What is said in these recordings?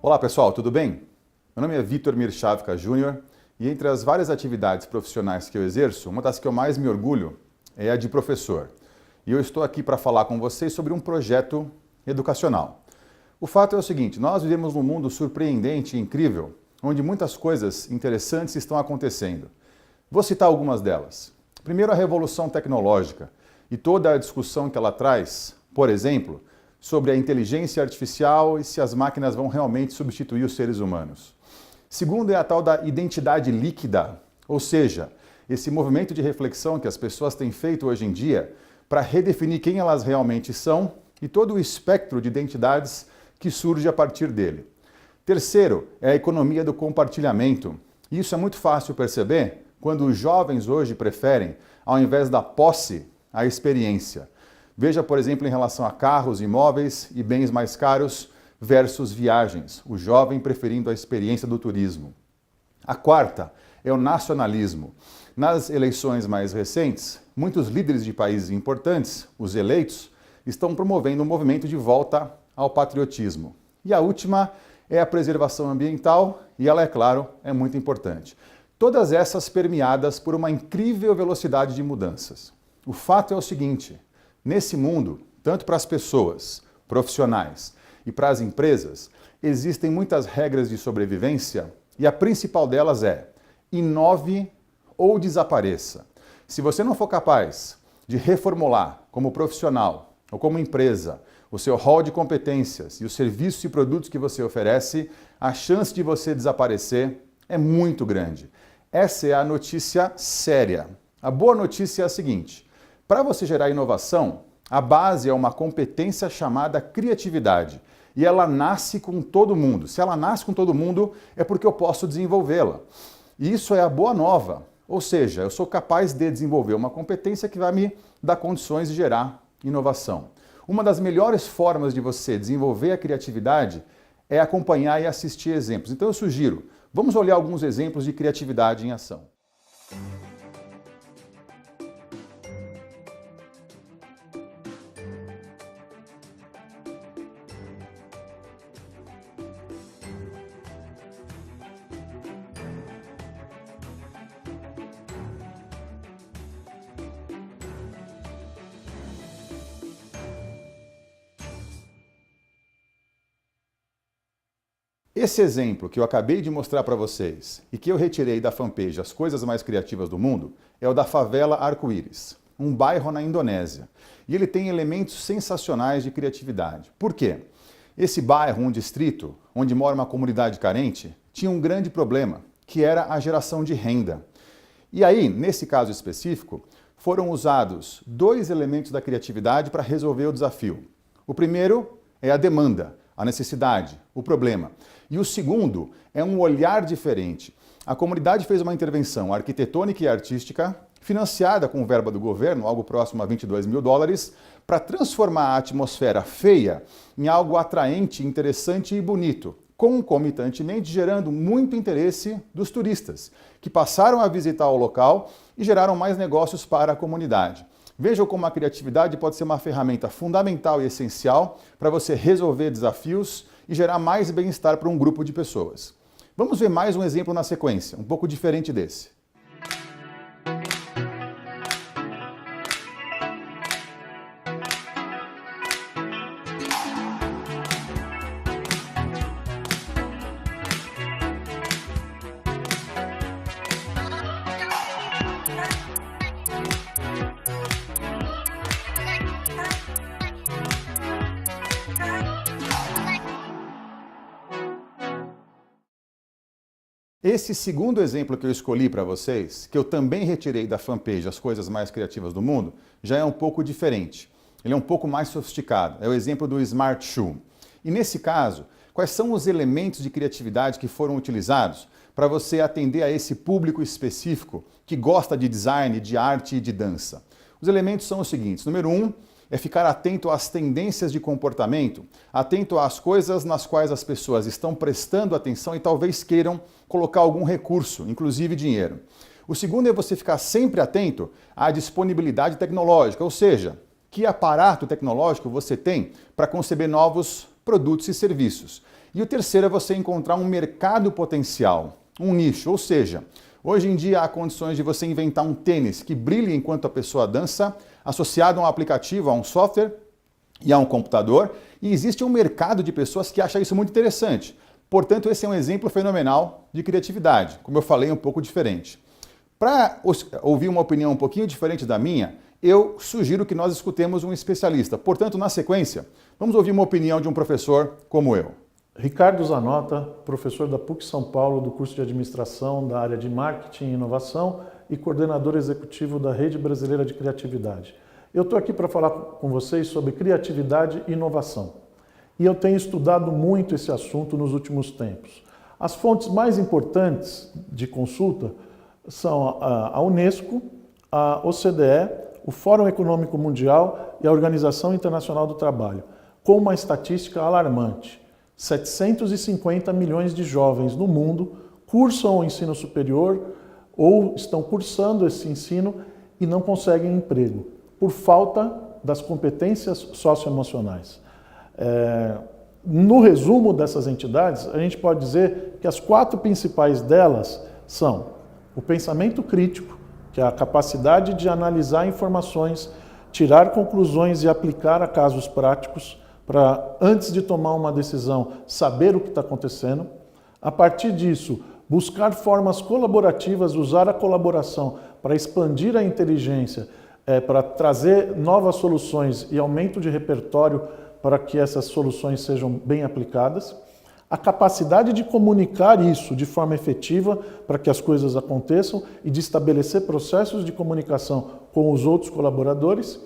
Olá pessoal, tudo bem? Meu nome é Vitor Mirchavka Júnior e entre as várias atividades profissionais que eu exerço, uma das que eu mais me orgulho é a de professor. E eu estou aqui para falar com vocês sobre um projeto educacional. O fato é o seguinte, nós vivemos num mundo surpreendente e incrível, onde muitas coisas interessantes estão acontecendo. Vou citar algumas delas. Primeiro, a revolução tecnológica e toda a discussão que ela traz, por exemplo, sobre a inteligência artificial e se as máquinas vão realmente substituir os seres humanos. Segundo é a tal da identidade líquida, ou seja, esse movimento de reflexão que as pessoas têm feito hoje em dia para redefinir quem elas realmente são e todo o espectro de identidades que surge a partir dele. Terceiro é a economia do compartilhamento. Isso é muito fácil perceber quando os jovens hoje preferem, ao invés da posse, a experiência. Veja, por exemplo, em relação a carros, imóveis e bens mais caros versus viagens, o jovem preferindo a experiência do turismo. A quarta é o nacionalismo. Nas eleições mais recentes, muitos líderes de países importantes, os eleitos, estão promovendo um movimento de volta ao patriotismo. E a última é a preservação ambiental e ela, é claro, é muito importante. Todas essas permeadas por uma incrível velocidade de mudanças. O fato é o seguinte: nesse mundo, tanto para as pessoas, profissionais e para as empresas, existem muitas regras de sobrevivência e a principal delas é: inove ou desapareça. Se você não for capaz de reformular como profissional ou como empresa o seu hall de competências e os serviços e produtos que você oferece, a chance de você desaparecer é muito grande. Essa é a notícia séria. A boa notícia é a seguinte: para você gerar inovação, a base é uma competência chamada criatividade. E ela nasce com todo mundo. Se ela nasce com todo mundo, é porque eu posso desenvolvê-la. E isso é a boa nova. Ou seja, eu sou capaz de desenvolver uma competência que vai me dar condições de gerar inovação. Uma das melhores formas de você desenvolver a criatividade é acompanhar e assistir exemplos. Então eu sugiro, vamos olhar alguns exemplos de criatividade em ação. Esse exemplo que eu acabei de mostrar para vocês e que eu retirei da fanpage As Coisas Mais Criativas do Mundo é o da favela Arco-Íris, um bairro na Indonésia. E ele tem elementos sensacionais de criatividade. Por quê? Esse bairro, um distrito, onde mora uma comunidade carente, tinha um grande problema, que era a geração de renda. E aí, nesse caso específico, foram usados dois elementos da criatividade para resolver o desafio. O primeiro é a demanda, a necessidade, o problema. E o segundo é um olhar diferente. A comunidade fez uma intervenção arquitetônica e artística, financiada com verba do governo, algo próximo a $22 mil, para transformar a atmosfera feia em algo atraente, interessante e bonito, concomitantemente gerando muito interesse dos turistas, que passaram a visitar o local e geraram mais negócios para a comunidade. Vejam como a criatividade pode ser uma ferramenta fundamental e essencial para você resolver desafios e gerar mais bem-estar para um grupo de pessoas. Vamos ver mais um exemplo na sequência, um pouco diferente desse. Esse segundo exemplo que eu escolhi para vocês, que eu também retirei da fanpage As Coisas Mais Criativas do Mundo, já é um pouco diferente. Ele é um pouco mais sofisticado. É o exemplo do Smart Shoe. E nesse caso, quais são os elementos de criatividade que foram utilizados para você atender a esse público específico que gosta de design, de arte e de dança? Os elementos são os seguintes. Número 1, é ficar atento às tendências de comportamento, atento às coisas nas quais as pessoas estão prestando atenção e talvez queiram colocar algum recurso, inclusive dinheiro. O segundo é você ficar sempre atento à disponibilidade tecnológica, ou seja, que aparato tecnológico você tem para conceber novos produtos e serviços. E o terceiro é você encontrar um mercado potencial, um nicho, ou seja, hoje em dia há condições de você inventar um tênis que brilhe enquanto a pessoa dança, associado a um aplicativo, a um software e a um computador, e existe um mercado de pessoas que acham isso muito interessante. Portanto, esse é um exemplo fenomenal de criatividade, como eu falei, um pouco diferente. Para ouvir uma opinião um pouquinho diferente da minha, eu sugiro que nós escutemos um especialista. Portanto, na sequência, vamos ouvir uma opinião de um professor como eu. Ricardo Zanota, professor da PUC São Paulo do curso de Administração da área de Marketing e Inovação e coordenador executivo da Rede Brasileira de Criatividade. Eu estou aqui para falar com vocês sobre criatividade e inovação. E eu tenho estudado muito esse assunto nos últimos tempos. As fontes mais importantes de consulta são a Unesco, a OCDE, o Fórum Econômico Mundial e a Organização Internacional do Trabalho, com uma estatística alarmante. 750 milhões de jovens no mundo cursam o ensino superior ou estão cursando esse ensino e não conseguem emprego, por falta das competências socioemocionais. No resumo dessas entidades, a gente pode dizer que as 4 principais delas são o pensamento crítico, que é a capacidade de analisar informações, tirar conclusões e aplicar a casos práticos, para, antes de tomar uma decisão, saber o que está acontecendo. A partir disso, buscar formas colaborativas, usar a colaboração para expandir a inteligência, para trazer novas soluções e aumento de repertório para que essas soluções sejam bem aplicadas. A capacidade de comunicar isso de forma efetiva para que as coisas aconteçam e de estabelecer processos de comunicação com os outros colaboradores.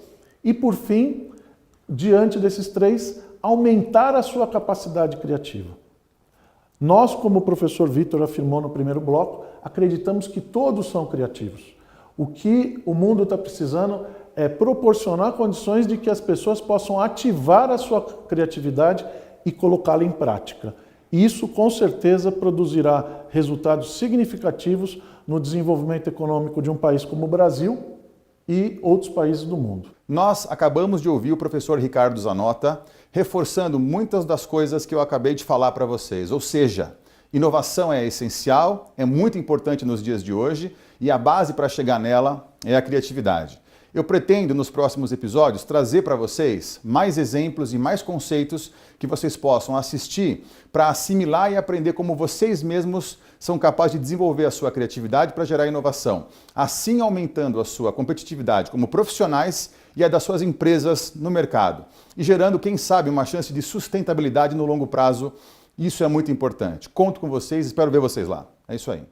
E, por fim, diante desses 3, aumentar a sua capacidade criativa. Nós, como o professor Vitor afirmou no primeiro bloco, acreditamos que todos são criativos. O que o mundo está precisando é proporcionar condições de que as pessoas possam ativar a sua criatividade e colocá-la em prática. Isso, com certeza, produzirá resultados significativos no desenvolvimento econômico de um país como o Brasil e outros países do mundo. Nós acabamos de ouvir o professor Ricardo Zanota reforçando muitas das coisas que eu acabei de falar para vocês. Ou seja, inovação é essencial, é muito importante nos dias de hoje e a base para chegar nela é a criatividade. Eu pretendo, nos próximos episódios, trazer para vocês mais exemplos e mais conceitos que vocês possam assistir para assimilar e aprender como vocês mesmos são capazes de desenvolver a sua criatividade para gerar inovação, assim aumentando a sua competitividade como profissionais e a das suas empresas no mercado, e gerando, quem sabe, uma chance de sustentabilidade no longo prazo. Isso é muito importante. Conto com vocês, espero ver vocês lá. É isso aí.